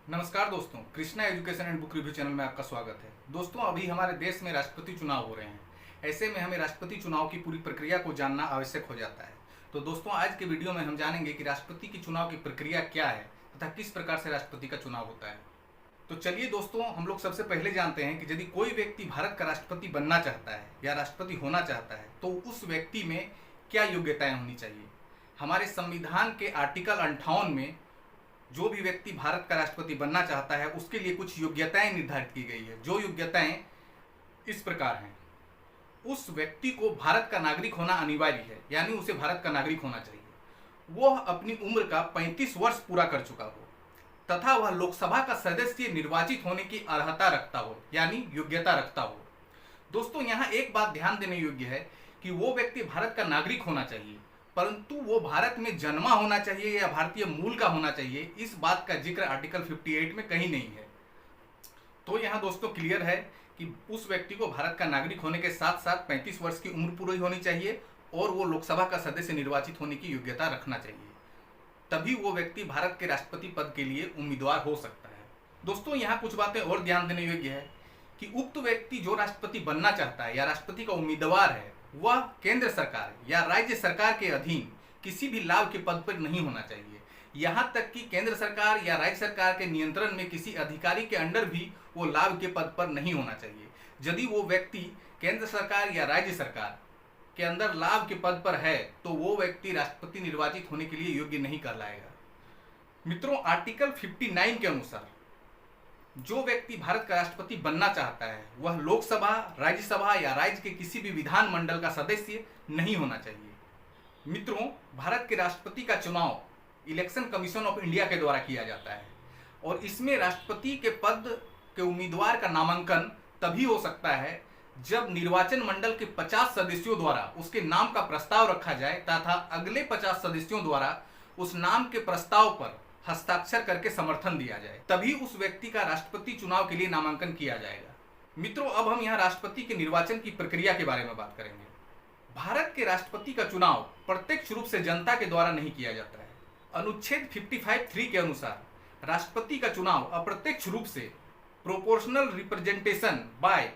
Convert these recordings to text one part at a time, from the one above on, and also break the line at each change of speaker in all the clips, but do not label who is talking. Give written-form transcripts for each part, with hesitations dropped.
नमस्कार दोस्तों, Krishna education and book review channel में आपका स्वागत है। दोस्तों, अभी हमारे देश में राष्ट्रपति चुनाव हो रहे हैं। ऐसे में हमें राष्ट्रपति चुनाव की पूरी प्रक्रिया को जानना आवश्यक हो जाता है। तो दोस्तों, आज के वीडियो में हम जानेंगे कि राष्ट्रपति की चुनाव की प्रक्रिया क्या है तथा किस प्रकार से राष्ट्रपति का चुनाव होता है। तो चलिए दोस्तों, हम लोग सबसे पहले जानते हैं कि यदि कोई व्यक्ति भारत का राष्ट्रपति बनना चाहता है या राष्ट्रपति होना चाहता है तो उस व्यक्ति में क्या योग्यताएं होनी चाहिए। हमारे संविधान के आर्टिकल 58 में जो भी व्यक्ति भारत का राष्ट्रपति बनना चाहता है उसके लिए कुछ योग्यताएं निर्धारित की गई है। जो योग्यताएं इस प्रकार हैं। उस व्यक्ति को भारत का नागरिक होना अनिवार्य है, यानी उसे भारत का नागरिक होना चाहिए। वह अपनी उम्र का 35 वर्ष पूरा कर चुका हो तथा वह लोकसभा का सदस्य निर्वाचित होने की अर्हता रखता हो, यानी योग्यता रखता हो। दोस्तों, यहाँ एक बात ध्यान देने योग्य है कि वो व्यक्ति भारत का नागरिक होना चाहिए, परंतु वो भारत में जन्मा होना चाहिए या भारतीय मूल का होना चाहिए, इस बात का जिक्र आर्टिकल 58 में कहीं नहीं है। तो यहाँ दोस्तों क्लियर है कि उस व्यक्ति को भारत का नागरिक होने के साथ साथ 35 वर्ष की उम्र पूरी होनी चाहिए और वो लोकसभा का सदस्य निर्वाचित होने की योग्यता रखना चाहिए। तभी वो व्यक्ति भारत के राष्ट्रपति पद के लिए उम्मीदवार हो सकता है। दोस्तों, यहाँ कुछ बातें और ध्यान देने योग्य है कि उक्त व्यक्ति जो राष्ट्रपति बनना चाहता है या राष्ट्रपति का उम्मीदवार है वह केंद्र सरकार या राज्य सरकार के अधीन किसी भी लाभ के पद पर नहीं होना चाहिए। यहाँ तक कि केंद्र सरकार या राज्य सरकार के नियंत्रण में किसी अधिकारी के अंडर भी वो लाभ के पद पर नहीं होना चाहिए। यदि वो व्यक्ति केंद्र सरकार या राज्य सरकार के अंदर लाभ के पद पर है तो वो व्यक्ति राष्ट्रपति निर्वाचित होने के लिए योग्य नहीं कहलाएगा। मित्रों, आर्टिकल 59 के अनुसार जो व्यक्ति भारत का राष्ट्रपति बनना चाहता है वह लोकसभा, राज्यसभा या राज्य के किसी भी विधान मंडल का सदस्य नहीं होना चाहिए। मित्रों, भारत के राष्ट्रपति का चुनाव इलेक्शन कमीशन ऑफ इंडिया के द्वारा किया जाता है और इसमें राष्ट्रपति के पद के उम्मीदवार का नामांकन तभी हो सकता है जब निर्वाचन मंडल के 50 सदस्यों द्वारा उसके नाम का प्रस्ताव रखा जाए तथा अगले 50 सदस्यों द्वारा उस नाम के प्रस्ताव पर हस्ताक्षर करके समर्थन दिया जाए, तभी उस व्यक्ति का राष्ट्रपति चुनाव के लिए नामांकन किया जाएगा। मित्रों, अब हम यहाँ राष्ट्रपति के निर्वाचन की प्रक्रिया के बारे में बात करेंगे। भारत के राष्ट्रपति का चुनाव प्रत्यक्ष रूप से जनता के द्वारा नहीं किया जाता है। अनुच्छेद 55(3) के अनुसार राष्ट्रपति का चुनाव अप्रत्यक्ष रूप से proportional representation by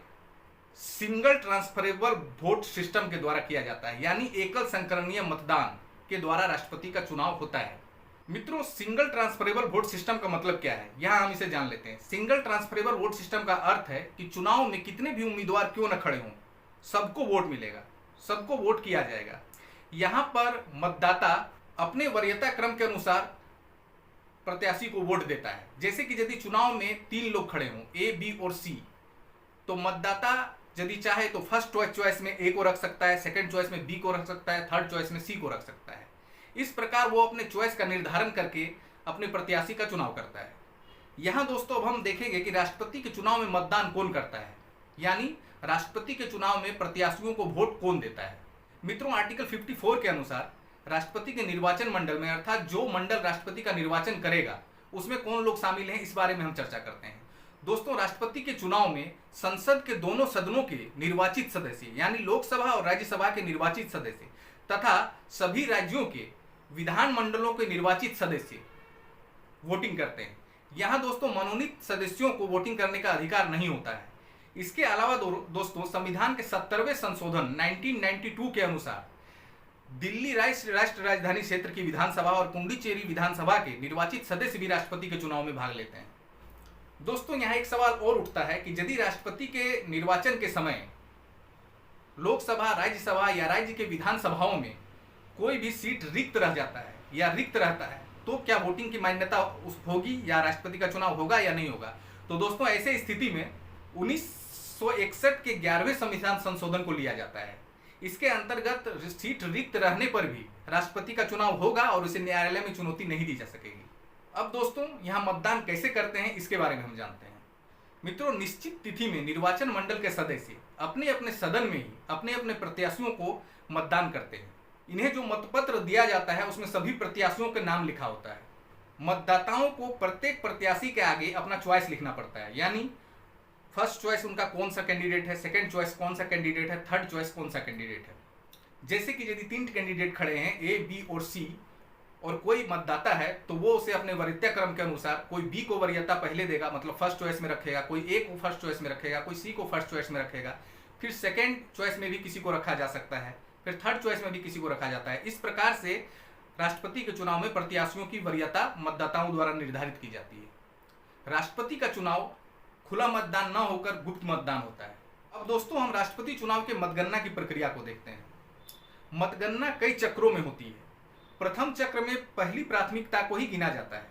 single transferable vote system के द्वारा किया जाता है, यानी एकल संकरणीय मतदान के द्वारा राष्ट्रपति का चुनाव होता है। मित्रों, सिंगल ट्रांसफरेबल वोट सिस्टम का मतलब क्या है, यहाँ हम इसे जान लेते हैं। सिंगल ट्रांसफरेबल वोट सिस्टम का अर्थ है कि चुनाव में कितने भी उम्मीदवार क्यों न खड़े हों, सबको वोट मिलेगा, सबको वोट किया जाएगा। यहाँ पर मतदाता अपने वरीयता क्रम के अनुसार प्रत्याशी को वोट देता है। जैसे कि यदि चुनाव में 3 लोग खड़े हों, ए, बी और सी, तो मतदाता यदि चाहे तो फर्स्ट चॉइस में ए को रख सकता है, सेकंड चॉइस में बी को रख सकता है, थर्ड चॉइस में सी को रख सकता है। इस प्रकार वो अपने चॉइस का निर्धारण करके अपने प्रत्याशी का चुनाव करता है। यहाँ दोस्तों अब हम देखेंगे कि राष्ट्रपति के चुनाव में मतदान कौन करता है, यानी राष्ट्रपति के चुनाव में प्रत्याशियों को वोट कौन देता है। मित्रों, आर्टिकल 54 के अनुसार राष्ट्रपति के निर्वाचन मंडल में, अर्थात जो मंडल राष्ट्रपति का निर्वाचन करेगा उसमें कौन लोग शामिल हैं, इस बारे में हम चर्चा करते हैं। दोस्तों, राष्ट्रपति के चुनाव में संसद के दोनों सदनों के निर्वाचित सदस्य, यानी लोकसभा और राज्यसभा के निर्वाचित सदस्य तथा सभी राज्यों के विधान मंडलों के निर्वाचित सदस्य वोटिंग करते हैं। यहाँ दोस्तों मनोनीत सदस्यों को वोटिंग करने का अधिकार नहीं होता है। इसके अलावा दोस्तों संविधान के 70वें संशोधन 1992 के अनुसार दिल्ली राष्ट्र राजधानी क्षेत्र की विधानसभा और पुडुचेरी विधानसभा के निर्वाचित सदस्य भी राष्ट्रपति के चुनाव में भाग लेते हैं। दोस्तों, यहाँ एक सवाल और उठता है कि यदि राष्ट्रपति के निर्वाचन के समय लोकसभा, राज्यसभा या राज्य के विधानसभाओं में कोई भी सीट रिक्त रह जाता है या रिक्त रहता है तो क्या वोटिंग की मान्यता होगी या राष्ट्रपति का चुनाव होगा या नहीं होगा। तो दोस्तों, ऐसे स्थिति में 1961 के 11वें संविधान संशोधन को लिया जाता है। इसके अंतर्गत सीट रिक्त रहने पर भी राष्ट्रपति का चुनाव होगा और उसे न्यायालय में चुनौती नहीं दी जा सकेगी। अब दोस्तों, यहाँ मतदान कैसे करते हैं इसके बारे में हम जानते हैं। मित्रों, निश्चित तिथि में निर्वाचन मंडल के सदस्य अपने अपने सदन में ही अपने अपने प्रत्याशियों को मतदान करते हैं। इन्हें जो मतपत्र दिया जाता है उसमें सभी प्रत्याशियों के नाम लिखा होता है। मतदाताओं को प्रत्येक प्रत्याशी के आगे अपना चॉइस लिखना पड़ता है, यानी फर्स्ट चॉइस उनका कौन सा कैंडिडेट है, सेकंड चॉइस कौन सा कैंडिडेट है, थर्ड चॉइस कौन सा कैंडिडेट है। जैसे कि यदि 3 कैंडिडेट खड़े हैं, ए, बी और सी, और कोई मतदाता है तो वो उसे अपने वरीयता क्रम के अनुसार कोई बी को वरीयता पहले देगा, मतलब फर्स्ट चॉइस में रखेगा, कोई ए को फर्स्ट चॉइस में रखेगा, कोई सी को फर्स्ट चॉइस में रखेगा, फिर सेकेंड चॉइस में भी किसी को रखा जा सकता है, फिर थर्ड चॉइस में भी किसी को रखा जाता है। इस प्रकार से राष्ट्रपति के चुनाव में प्रत्याशियों की वरीयता मतदाताओं द्वारा निर्धारित की जाती है। राष्ट्रपति का चुनाव खुला मतदान न होकर गुप्त मतदान होता है। अब दोस्तों हम राष्ट्रपति चुनाव के मतगणना की प्रक्रिया को देखते हैं। मतगणना कई चक्रों में होती है। प्रथम चक्र में पहली प्राथमिकता को ही गिना जाता है।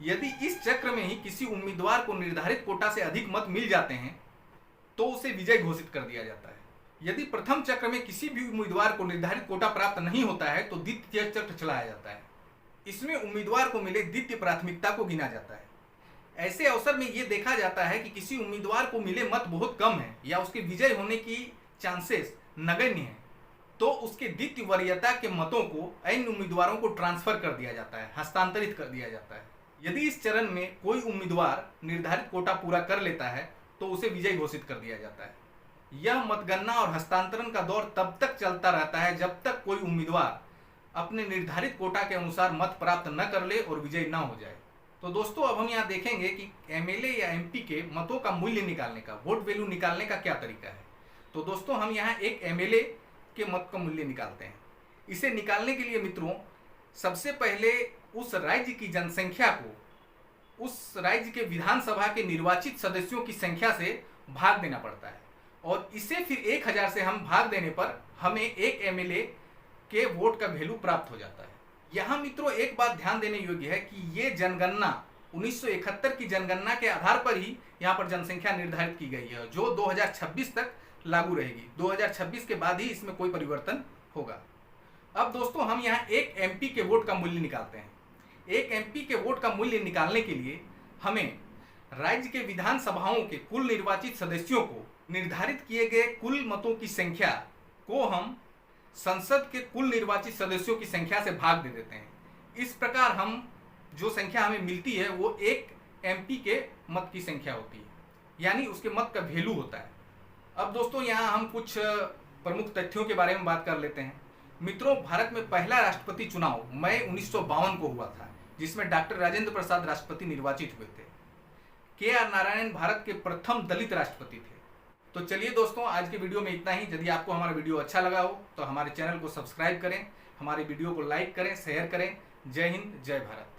यदि इस चक्र में ही किसी उम्मीदवार को निर्धारित कोटा से अधिक मत मिल जाते हैं तो उसे विजय घोषित कर दिया जाता है। यदि प्रथम चक्र में किसी भी उम्मीदवार को निर्धारित कोटा प्राप्त नहीं होता है तो द्वितीय चक्र चलाया जाता है। इसमें उम्मीदवार को मिले द्वितीय प्राथमिकता को गिना जाता है। ऐसे अवसर में यह देखा जाता है कि किसी उम्मीदवार को मिले मत बहुत कम है या उसके विजय होने की चांसेस नगण्य हैं, तो उसके द्वितीय वरीयता के मतों को अन्य उम्मीदवारों को ट्रांसफर कर दिया जाता है, हस्तांतरित कर दिया जाता है। यदि इस चरण में कोई उम्मीदवार निर्धारित कोटा पूरा कर लेता है तो उसे विजयी घोषित कर दिया जाता है। यह मतगणना और हस्तांतरण का दौर तब तक चलता रहता है जब तक कोई उम्मीदवार अपने निर्धारित कोटा के अनुसार मत प्राप्त न कर ले और विजयी न हो जाए। तो दोस्तों अब हम यहाँ देखेंगे कि एमएलए या एमपी के मतों का मूल्य निकालने का, वोट वैल्यू निकालने का क्या तरीका है। तो दोस्तों हम यहाँ एक एमएलए के मत का मूल्य निकालते हैं। इसे निकालने के लिए मित्रों सबसे पहले उस राज्य की जनसंख्या को उस राज्य के विधानसभा के निर्वाचित सदस्यों की संख्या से भाग देना पड़ता है और इसे फिर 1000 से हम भाग देने पर हमें एक एमएलए के वोट का वैल्यू प्राप्त हो जाता है। यहाँ मित्रों एक बात ध्यान देने योग्य है कि ये जनगणना 1971 की जनगणना के आधार पर ही यहाँ पर जनसंख्या निर्धारित की गई है, जो 2026 तक लागू रहेगी। 2026 के बाद ही इसमें कोई परिवर्तन होगा। अब दोस्तों हम यहाँ एक एमपी के वोट का मूल्य निकालते हैं। एक एमपी के वोट का मूल्य निकालने के लिए हमें राज्य के विधानसभाओं के कुल निर्वाचित सदस्यों को निर्धारित किए गए कुल मतों की संख्या को हम संसद के कुल निर्वाचित सदस्यों की संख्या से भाग दे देते हैं। इस प्रकार हम जो संख्या हमें मिलती है वो एक एमपी के मत की संख्या होती है, यानी उसके मत का वैल्यू होता है। अब दोस्तों यहाँ हम कुछ प्रमुख तथ्यों के बारे में बात कर लेते हैं। मित्रों भारत में पहला राष्ट्रपति चुनाव मई 1952 को हुआ था, जिसमें डॉक्टर राजेंद्र प्रसाद राष्ट्रपति निर्वाचित हुए थे। के.आर. नारायण भारत के प्रथम दलित राष्ट्रपति थे। तो चलिए दोस्तों आज के वीडियो में इतना ही। यदि आपको हमारा वीडियो अच्छा लगा हो तो हमारे चैनल को सब्सक्राइब करें, हमारे वीडियो को लाइक करें, शेयर करें। जय हिंद, जय भारत।